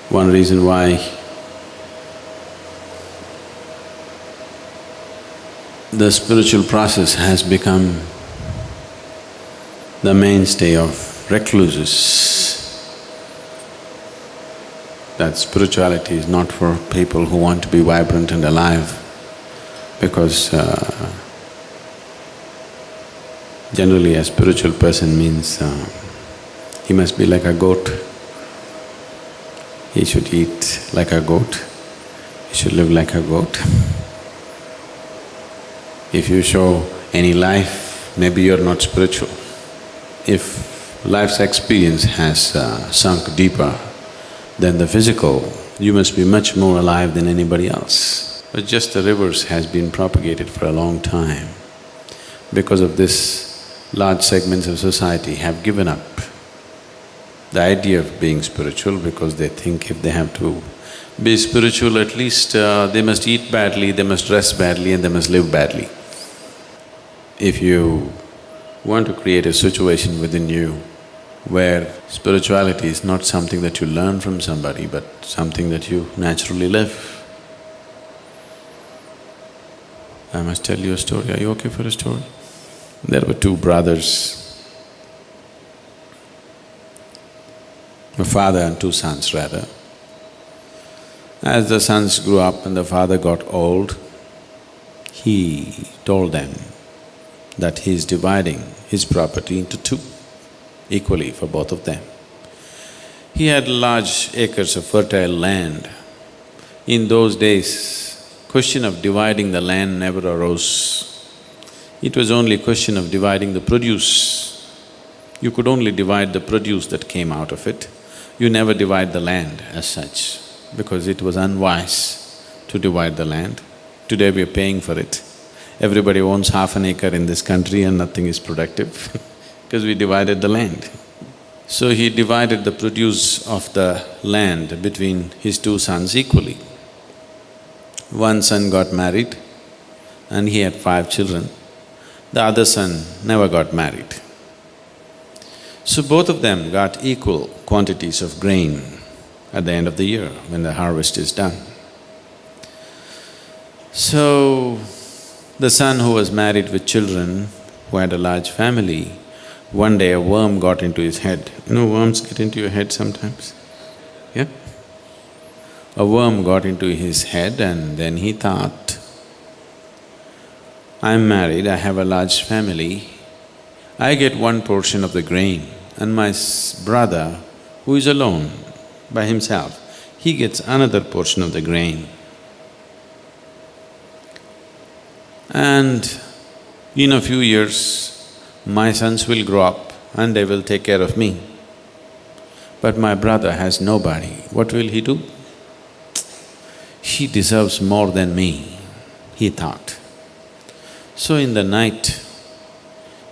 One reason why the spiritual process has become the mainstay of recluses, that spirituality is not for people who want to be vibrant and alive, because generally a spiritual person means he must be like a goat. He should eat like a goat, he should live like a goat. If you show any life, maybe you're not spiritual. If life's experience has sunk deeper than the physical, you must be much more alive than anybody else. But just the rivers has been propagated for a long time. Because of this, large segments of society have given up the idea of being spiritual, because they think if they have to be spiritual, at least they must eat badly, they must dress badly and they must live badly. If you want to create a situation within you where spirituality is not something that you learn from somebody, but something that you naturally live. I must tell you a story. Are you okay for a story? There were two brothers, a father and two sons rather. As the sons grew up and the father got old, he told them that he is dividing his property into two, equally for both of them. He had large acres of fertile land. In those days, question of dividing the land never arose. It was only a question of dividing the produce. You could only divide the produce that came out of it. You never divide the land as such, because it was unwise to divide the land. Today we are paying for it. Everybody owns half an acre in this country and nothing is productive because we divided the land. So he divided the produce of the land between his two sons equally. One son got married and he had 5 children. The other son never got married. So both of them got equal quantities of grain at the end of the year when the harvest is done. So, the son who was married with children, who had a large family, one day a worm got into his head. You know worms get into your head sometimes? Yeah? A worm got into his head and then he thought, I'm married, I have a large family, I get one portion of the grain and my brother, who is alone by himself, he gets another portion of the grain. And in a few years, my sons will grow up and they will take care of me. But my brother has nobody, what will he do? He deserves more than me, he thought. So in the night,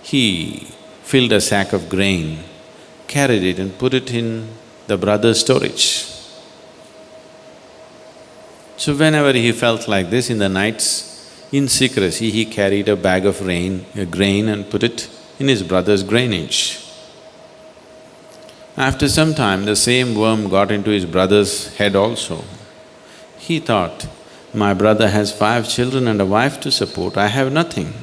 he filled a sack of grain, carried it and put it in the brother's storage. So whenever he felt like this in the nights, in secrecy, he carried a bag of grain and put it in his brother's grainage. After some time, the same worm got into his brother's head also. He thought, my brother has 5 children and a wife to support, I have nothing.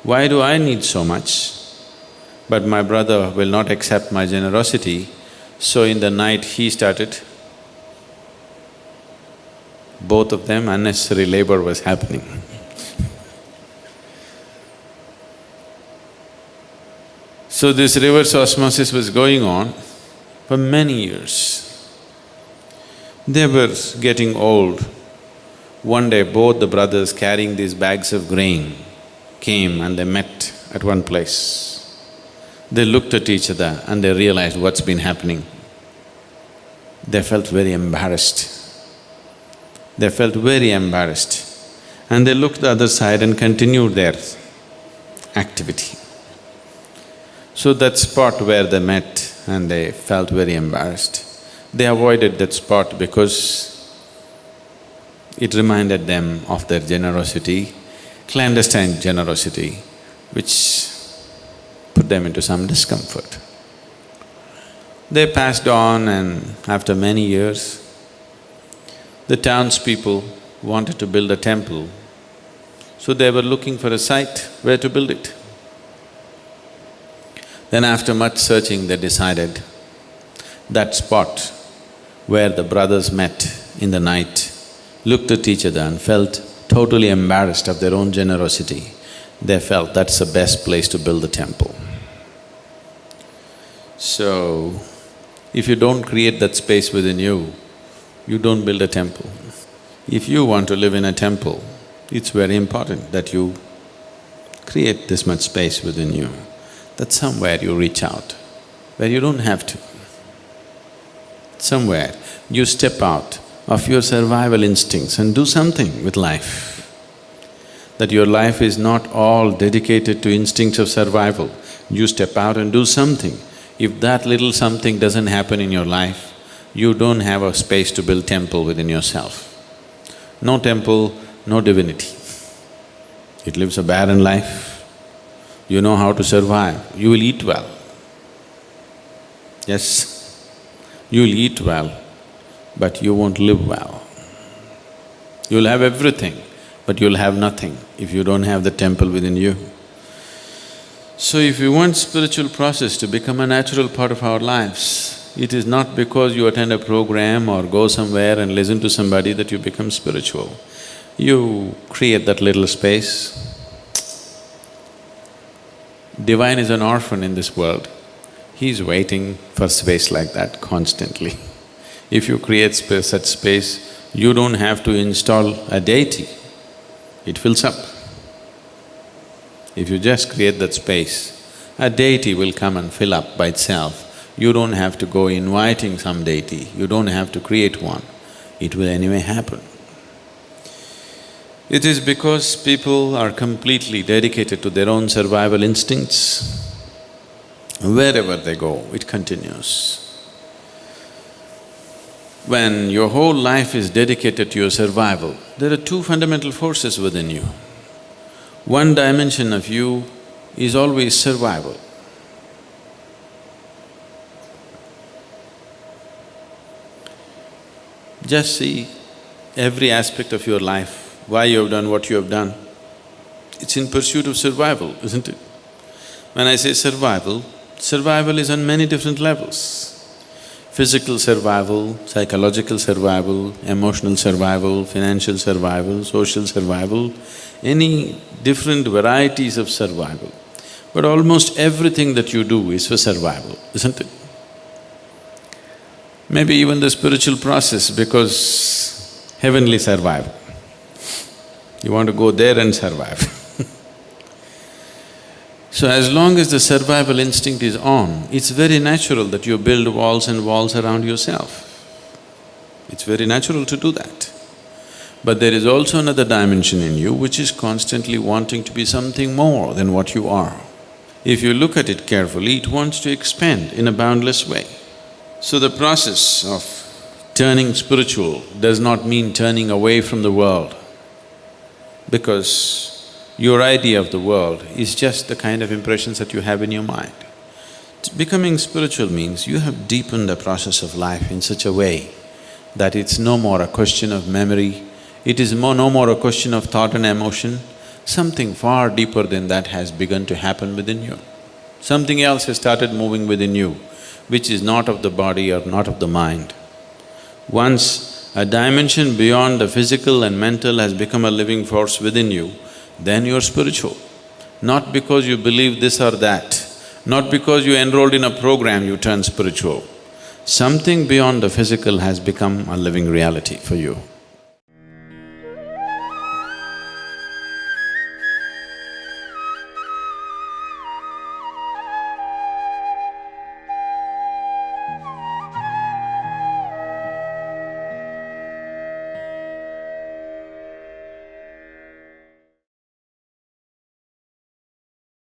Why do I need so much? But my brother will not accept my generosity, so in the night he started. Both of them, unnecessary labor was happening. So this reverse osmosis was going on for many years. They were getting old. One day both the brothers carrying these bags of grain came and they met at one place. They looked at each other and they realized what's been happening. They felt very embarrassed. They felt very embarrassed and they looked the other side and continued their activity. So that spot where they met and they felt very embarrassed, they avoided that spot because it reminded them of their generosity, clandestine generosity, which put them into some discomfort. They passed on and after many years, The townspeople wanted to build a temple, so they were looking for a site where to build it. Then after much searching, they decided that spot where the brothers met in the night, looked at each other and felt totally embarrassed of their own generosity. They felt that's the best place to build the temple. So, if you don't create that space within you, you don't build a temple. If you want to live in a temple, it's very important that you create this much space within you, that somewhere you reach out, where you don't have to. Somewhere you step out of your survival instincts and do something with life. That your life is not all dedicated to instincts of survival. You step out and do something. If that little something doesn't happen in your life, you don't have a space to build temple within yourself. No temple, no divinity. It lives a barren life. You know how to survive, you will eat well. Yes, you'll eat well, but you won't live well. You'll have everything, but you'll have nothing if you don't have the temple within you. So if you want spiritual process to become a natural part of our lives, it is not because you attend a program or go somewhere and listen to somebody that you become spiritual. You create that little space. Divine is an orphan in this world. He's waiting for space like that constantly. If you create such space, you don't have to install a deity, it fills up. If you just create that space, a deity will come and fill up by itself. You don't have to go inviting some deity, you don't have to create one, it will anyway happen. It is because people are completely dedicated to their own survival instincts. Wherever they go, it continues. When your whole life is dedicated to your survival, there are two fundamental forces within you. One dimension of you is always survival. Just see every aspect of your life, why you have done what you have done. It's in pursuit of survival, isn't it? When I say survival, survival is on many different levels. Physical survival, psychological survival, emotional survival, financial survival, social survival, any different varieties of survival. But almost everything that you do is for survival, isn't it? Maybe even the spiritual process, because heavenly survival. You want to go there and survive. So as long as the survival instinct is on, it's very natural that you build walls and walls around yourself. It's very natural to do that. But there is also another dimension in you which is constantly wanting to be something more than what you are. If you look at it carefully, it wants to expand in a boundless way. So the process of turning spiritual does not mean turning away from the world, because your idea of the world is just the kind of impressions that you have in your mind. Becoming spiritual means you have deepened the process of life in such a way that it's no more a question of memory, it is no more a question of thought and emotion. Something far deeper than that has begun to happen within you. Something else has started moving within you, which is not of the body or not of the mind. Once a dimension beyond the physical and mental has become a living force within you, then you're spiritual. Not because you believe this or that, not because you enrolled in a program you turn spiritual. Something beyond the physical has become a living reality for you.